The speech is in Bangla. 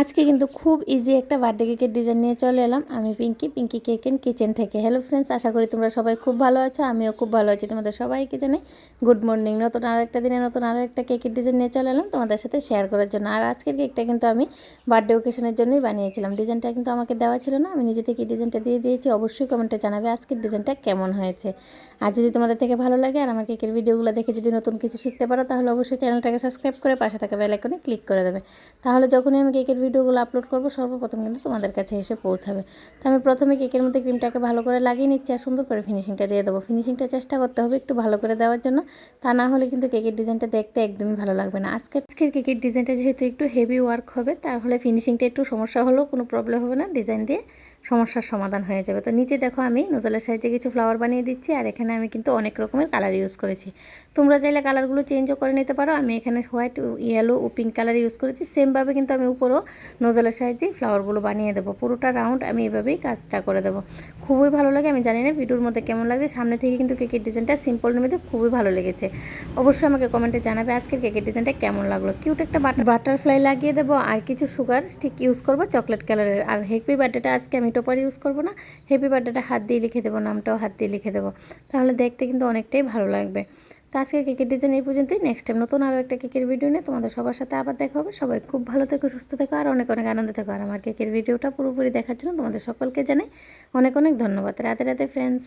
আজকে কিন্তু খুব ইজি একটা বার্থডে কেকের ডিজাইন নিয়ে চলে এলাম আমি পিঙ্কি কেক এন্ড কিচেন থেকে। হ্যালো ফ্রেন্ডস, আশা করি তোমরা সবাই খুব ভালো আছো, আমিও খুব ভালো আছি। তোমাদের সবাইকে জানাই গুড মর্নিং। নতুন আরও একটা দিনে নতুন আরও একটা কেকের ডিজাইন নিয়ে চলে এলাম তোমাদের সাথে শেয়ার করার জন্য। আর আজকের কেকটা কিন্তু আমি বার্থডে ওকেশনের জন্যই বানিয়েছিলাম। ডিজাইনটা কিন্তু আমাকে দেওয়া ছিল না, আমি নিজে থেকে ডিজাইনটা দিয়ে দিয়েছি। অবশ্যই কমেন্টে জানাবে আজকের ডিজাইনটা কেমন হয়েছে। আর যদি তোমাদের থেকে ভালো লাগে আর আমার কেকের ভিডিওগুলো দেখে যদি নতুন কিছু শিখতে পারো, তাহলে অবশ্যই চ্যানেলটাকে সাবস্ক্রাইব করে পাশে থাকা বেল আইকনে ক্লিক করে দেবে। তাহলে যখনই আমি কেকের ভিডিওগুলো আপলোড করব সর্বপ্রথম কিন্তু তোমাদের কাছে এসে পৌঁছাবে। তো আমি প্রথমে কেকের মধ্যে ক্রিমটাকে ভালো করে লাগিয়ে নিচ্ছি আর সুন্দর করে ফিনিশিংটা দিয়ে দেবো। ফিনিশিংটা চেষ্টা করতে হবে একটু ভালো করে দেওয়ার জন্য, তা না হলে কিন্তু কেকের ডিজাইনটা দেখতে একদমই ভালো লাগবে না। আজকের কেকের ডিজাইনটা যেহেতু একটু হেভি ওয়ার্ক হবে, তাহলে ফিনিশিংটা একটু সমস্যা হলেও কোনো প্রবলেম হবে না, ডিজাইন দিয়ে সমস্যার সমাধান হয়ে যাবে। তো নিচে দেখো আমি নোজলের সাহায্যে কিছু ফ্লাওয়ার বানিয়ে দিচ্ছি, আর এখানে আমি কিন্তু অনেক রকমের কালার ইউজ করেছি। তোমরা চাইলে কালারগুলো চেঞ্জও করে নিতে পারো। আমি এখানে হোয়াইট, ইয়েলো ও পিঙ্ক কালার ইউজ করেছি। সেমভাবে কিন্তু আমি উপরও নোজলের সাহায্যে ফ্লাওয়ারগুলো বানিয়ে দেবো। পুরোটা রাউন্ড আমি এভাবেই কাজটা করে দেবো। খুবই ভালো লাগে। আমি জানি না ভিডিওর মধ্যে কেমন লাগছে, সামনে থেকে কিন্তু কেকের ডিজাইনটা সিম্পলের মধ্যে খুবই ভালো লেগেছে। অবশ্যই আমাকে কমেন্টে জানাবে আজকের কেকের ডিজাইনটা কেমন লাগলো। কিউট একটা বাটারফ্লাই লাগিয়ে দেবো আর কিছু সুগার স্টিক ইউজ করবো চকলেট কালারের। আর হ্যাপি বার্থডেটা আজকে আমি টপার ইউজ করবো না, হ্যাপি বার্থডেটা হাত দিয়ে লিখে দেবো, নামটাও হাত দিয়ে লিখে দেবো। তাহলে দেখতে কিন্তু অনেকটাই ভালো লাগবে। তো আজকের কেকের ডিজাইন এই পর্যন্তই। নেক্সট টাইম নতুন আরও একটা কেকের ভিডিও নিয়ে তোমাদের সবার সাথে আবার দেখা হবে। সবাই খুব ভালো থেকো, সুস্থ থেকো আর অনেক অনেক আনন্দ থেকো। আর আমার কেকের ভিডিওটা পুরোপুরি দেখার জন্য তোমাদের সকলকে জানাই অনেক অনেক ধন্যবাদ। রাতে রাতে ফ্রেন্ডস।